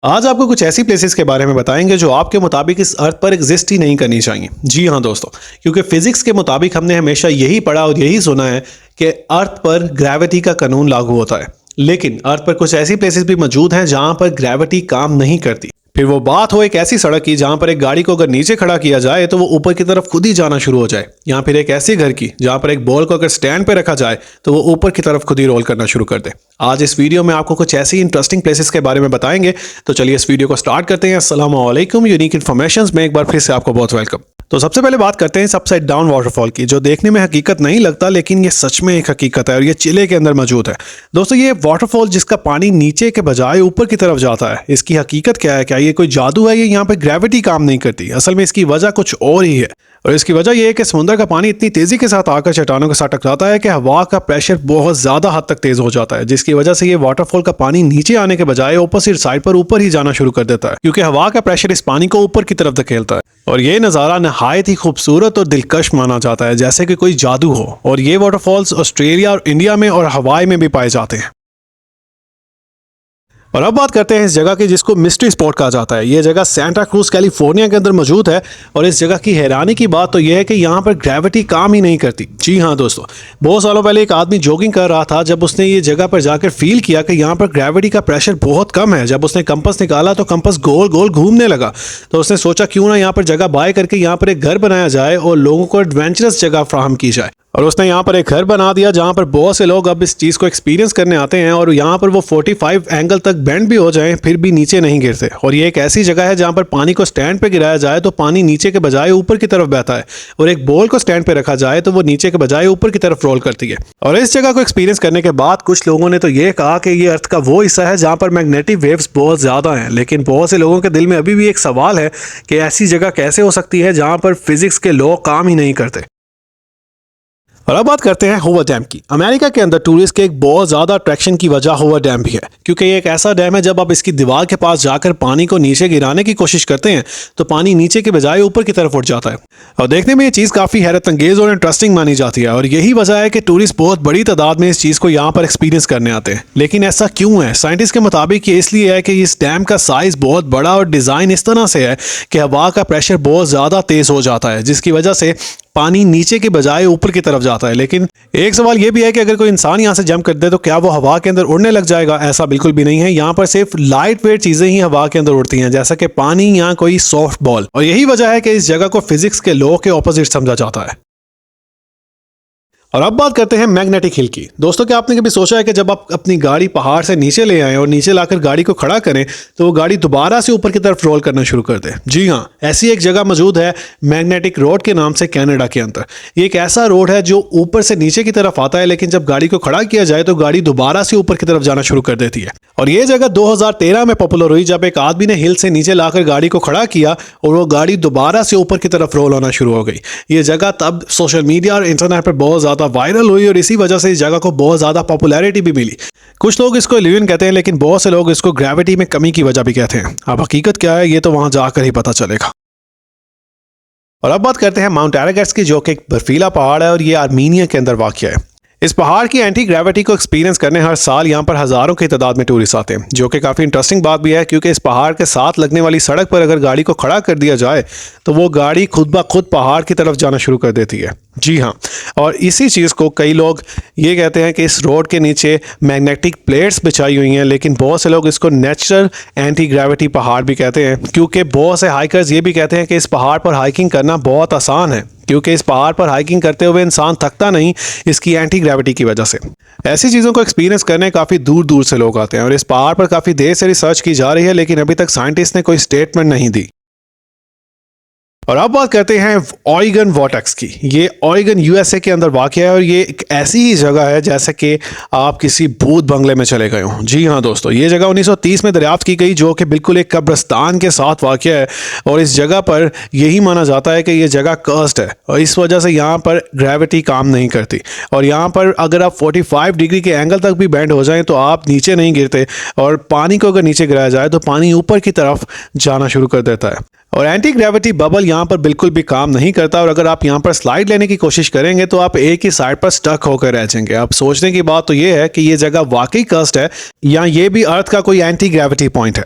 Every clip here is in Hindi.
आज आपको कुछ ऐसी प्लेसेस के बारे में बताएंगे जो आपके मुताबिक इस अर्थ पर एग्जिस्ट ही नहीं करनी चाहिए। जी हाँ दोस्तों, क्योंकि फिजिक्स के मुताबिक हमने हमेशा यही पढ़ा और यही सुना है कि अर्थ पर ग्रेविटी का कानून लागू होता है। लेकिन अर्थ पर कुछ ऐसी प्लेसेस भी मौजूद हैं जहां पर ग्रेविटी काम नहीं करती। फिर वो बात हो एक ऐसी सड़क की जहां पर एक गाड़ी को अगर नीचे खड़ा किया जाए तो वो ऊपर की तरफ खुद ही जाना शुरू हो जाए, या फिर एक ऐसे घर की जहां पर एक बॉल को अगर स्टैंड पे रखा जाए तो वो ऊपर की तरफ खुद ही रोल करना शुरू कर दे। आज इस वीडियो में आपको कुछ ऐसी इंटरेस्टिंग प्लेसेस के बारे में बताएंगे, तो चलिए इस वीडियो को स्टार्ट करते हैं। अस्सलाम वालेकुम, यूनिक इन्फॉर्मेशन में एक बार फिर से आपको बहुत वेलकम। तो सबसे पहले बात करते हैं अपसाइड डाउन वाटरफॉल की, जो देखने में हकीकत नहीं लगता लेकिन ये सच में एक हकीकत है और ये चिले के अंदर मौजूद है। दोस्तों, ये वाटरफॉल जिसका पानी नीचे के बजाय ऊपर की तरफ जाता है, इसकी हकीकत क्या है? क्या ये कोई जादू है? ये यहाँ पे ग्रेविटी काम नहीं करती? असल में इसकी वजह कुछ और ही है, और इसकी वजह यह है कि समुद्र का पानी इतनी तेजी के साथ आकर चट्टानों के साथ टकराता है कि हवा का प्रेशर बहुत ज्यादा हद तक तेज हो जाता है, जिसकी वजह से ये वाटरफॉल का पानी नीचे आने के बजाय ऑपोजिट साइड पर ऊपर ही जाना शुरू कर देता है, क्योंकि हवा का प्रेशर इस पानी को ऊपर की तरफ धकेलता है। और ये नज़ारा नहायत ही खूबसूरत और दिलकश माना जाता है, जैसे कि कोई जादू हो। और ये वाटरफॉल्स ऑस्ट्रेलिया और इंडिया में और हवाई में भी पाए जाते हैं। और अब बात करते हैं इस जगह की जिसको मिस्ट्री स्पॉट कहा जाता है। ये जगह सेंटा क्रूज कैलिफोर्निया के अंदर मौजूद है, और इस जगह की हैरानी की बात तो यह है कि यहाँ पर ग्रेविटी काम ही नहीं करती। जी हाँ दोस्तों, बहुत सालों पहले एक आदमी जॉगिंग कर रहा था। जब उसने ये जगह पर जाकर फील किया कि यहाँ पर ग्रेविटी का प्रेशर बहुत कम है, जब उसने कंपास निकाला तो कंपास गोल गोल घूमने लगा। तो उसने सोचा क्यों ना यहाँ पर जगह बाय करके यहाँ पर एक घर बनाया जाए और लोगों को एडवेंचरस जगह फ्राहम की जाए। और उसने यहाँ पर एक घर बना दिया जहाँ पर बहुत से लोग अब इस चीज़ को एक्सपीरियंस करने आते हैं, और यहाँ पर वो 45 एंगल तक बेंड भी हो जाएं फिर भी नीचे नहीं गिरते। और ये एक ऐसी जगह है जहाँ पर पानी को स्टैंड पे गिराया जाए तो पानी नीचे के बजाय ऊपर की तरफ बहता है, और एक बॉल को स्टैंड पे रखा जाए तो वो नीचे के बजाय ऊपर की तरफ रोल करती है। और इस जगह को एक्सपीरियंस करने के बाद कुछ लोगों ने तो ये कहा कि ये अर्थ का वो हिस्सा है जहाँ पर मैग्नेटिक वेव्स बहुत ज़्यादा हैं। लेकिन बहुत से लोगों के दिल में अभी भी एक सवाल है कि ऐसी जगह कैसे हो सकती है जहाँ पर फिजिक्स के लॉ काम ही नहीं करते। और अब बात करते हैं होवर डैम की। अमेरिका के अंदर टूरिस्ट के एक बहुत ज़्यादा अट्रैक्शन की वजह होवर डैम भी है, क्योंकि ये एक ऐसा डैम है जब आप इसकी दीवार के पास जाकर पानी को नीचे गिराने की कोशिश करते हैं तो पानी नीचे के बजाय ऊपर की तरफ उठ जाता है। और देखने में ये चीज़ काफ़ी हैरत अंगेज और इंटरेस्टिंग मानी जाती है, और यही वजह है कि टूरिस्ट बहुत बड़ी तादाद में इस चीज़ को यहाँ पर एक्सपीरियंस करने आते हैं। लेकिन ऐसा क्यों है? साइंटिस्ट के मुताबिक ये इसलिए है कि इस डैम का साइज़ बहुत बड़ा और डिज़ाइन इस तरह से है कि हवा का प्रेशर बहुत ज़्यादा तेज़ हो जाता है, जिसकी वजह से पानी नीचे के बजाय ऊपर की तरफ जाता है। लेकिन एक सवाल यह भी है कि अगर कोई इंसान यहाँ से जंप कर दे तो क्या वो हवा के अंदर उड़ने लग जाएगा? ऐसा बिल्कुल भी नहीं है। यहाँ पर सिर्फ लाइट वेट चीजें ही हवा के अंदर उड़ती हैं, जैसा कि पानी या कोई सॉफ्ट बॉल। और यही वजह है कि इस जगह को फिजिक्स के लॉ के ऑपोजिट समझा जाता है। और अब बात करते हैं मैग्नेटिक हिल की। दोस्तों, क्या आपने कभी सोचा है कि जब आप अपनी गाड़ी पहाड़ से नीचे ले आएं और नीचे लाकर गाड़ी को खड़ा करें तो वो गाड़ी दोबारा से ऊपर की तरफ रोल करना शुरू कर दे? जी हाँ, ऐसी एक जगह मौजूद है मैग्नेटिक रोड के नाम से कनाडा के अंदर। ये एक ऐसा रोड है जो ऊपर से नीचे की तरफ आता है, लेकिन जब गाड़ी को खड़ा किया जाए तो गाड़ी दोबारा से ऊपर की तरफ जाना शुरू कर देती है। और ये जगह 2013 में पॉपुलर हुई जब एक आदमी ने हिल से नीचे लाकर गाड़ी को खड़ा किया और वो गाड़ी दोबारा से ऊपर की तरफ रोल होना शुरू हो गई। ये जगह तब सोशल मीडिया और इंटरनेट पर बहुत ज़्यादा वायरल हुई, और इसी वजह से इस जगह को बहुत ज़्यादा पॉपुलैरिटी भी मिली। कुछ लोग इसको इल्यूजन कहते हैं, लेकिन बहुत से लोग इसको ग्रेविटी में कमी की वजह भी कहते हैं। अब हकीकत क्या है ये तो वहाँ जाकर ही पता चलेगा। और अब बात करते हैं माउंट एरागेट्स की, जो कि एक बर्फीला पहाड़ है और ये आर्मीनिया के अंदर वाक़या है। इस पहाड़ की एंटी ग्रेविटी को एक्सपीरियंस करने हर साल यहाँ पर हज़ारों की तादाद में टूरिस्ट आते हैं, जो कि काफ़ी इंटरेस्टिंग बात भी है, क्योंकि इस पहाड़ के साथ लगने वाली सड़क पर अगर गाड़ी को खड़ा कर दिया जाए तो वो गाड़ी खुद ब खुद पहाड़ की तरफ जाना शुरू कर देती है। जी हाँ, और इसी चीज़ को कई लोग ये कहते हैं कि इस रोड के नीचे मैग्नेटिक प्लेट्स बिछाई हुई हैं, लेकिन बहुत से लोग इसको नेचुरल एंटी ग्रेविटी पहाड़ भी कहते हैं, क्योंकि बहुत से हाइकर्स ये भी कहते हैं कि इस पहाड़ पर हाइकिंग करना बहुत आसान है, क्योंकि इस पहाड़ पर हाइकिंग करते हुए इंसान थकता नहीं इसकी एंटी ग्रेविटी की वजह से। ऐसी चीज़ों को एक्सपीरियंस करने काफ़ी दूर दूर से लोग आते हैं, और इस पहाड़ पर काफ़ी देर से रिसर्च की जा रही है, लेकिन अभी तक साइंटिस्ट ने कोई स्टेटमेंट नहीं दी। और अब बात करते हैं ऑरेगन वॉर्टेक्स की। ये ऑरेगन यूएसए के अंदर वाक़ है, और ये एक ऐसी ही जगह है जैसे कि आप किसी भूत बंगले में चले गए हों। जी हाँ दोस्तों, ये जगह 1930 में दरियाफ्त की गई, जो कि बिल्कुल एक कब्रिस्तान के साथ वाक़ है, और इस जगह पर यही माना जाता है कि ये जगह कर्स्ड है, और इस वजह से यहाँ पर ग्रेविटी काम नहीं करती। और यहाँ पर अगर आप 45 डिग्री के एंगल तक भी बेंड हो जाएं तो आप नीचे नहीं गिरते, और पानी को अगर नीचे गिराया जाए तो पानी ऊपर की तरफ जाना शुरू कर देता है। और एंटी ग्रेविटी बबल यहाँ पर बिल्कुल भी काम नहीं करता, और अगर आप यहाँ पर स्लाइड लेने की कोशिश करेंगे तो आप एक ही साइड पर स्टक होकर रह जाएंगे। अब सोचने की बात तो ये है कि ये जगह वाकई कर्स्ड है या ये भी अर्थ का कोई एंटी ग्रेविटी पॉइंट है।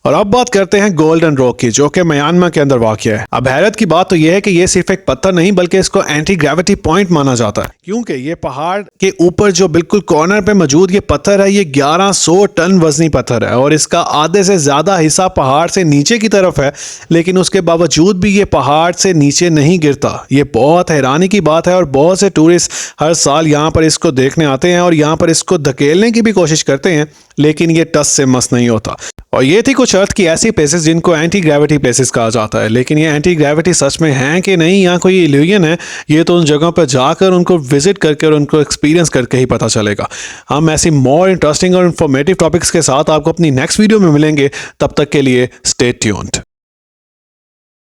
और अब बात करते हैं गोल्डन रॉक की, जो कि म्यांमार के अंदर वाक़ है। अब हैरत की बात तो यह है कि यह सिर्फ एक पत्थर नहीं बल्कि इसको एंटी ग्रेविटी पॉइंट माना जाता है, क्योंकि ये पहाड़ के ऊपर जो बिल्कुल कॉर्नर पे मौजूद ये पत्थर है, ये 1100 टन वजनी पत्थर है और इसका आधे से ज़्यादा हिस्सा पहाड़ से नीचे की तरफ है, लेकिन उसके बावजूद भी ये पहाड़ से नीचे नहीं गिरता। ये बहुत हैरानी की बात है और बहुत से टूरिस्ट हर साल यहाँ पर इसको देखने आते हैं और यहाँ पर इसको धकेलने की भी कोशिश करते हैं, लेकिन ये टस से मस नहीं होता। और ये थी कुछ अर्थ की ऐसी प्लेसेस जिनको एंटी ग्रेविटी प्लेसेस कहा जाता है, लेकिन ये एंटी ग्रेविटी सच में हैं कि नहीं या कोई इल्यूजन है, ये तो उन जगहों पर जाकर उनको विजिट करके और उनको एक्सपीरियंस करके ही पता चलेगा। हम ऐसी मोर इंटरेस्टिंग और इन्फॉर्मेटिव टॉपिक्स के साथ आपको अपनी नेक्स्ट वीडियो में मिलेंगे। तब तक के लिए स्टे ट्यून्ड।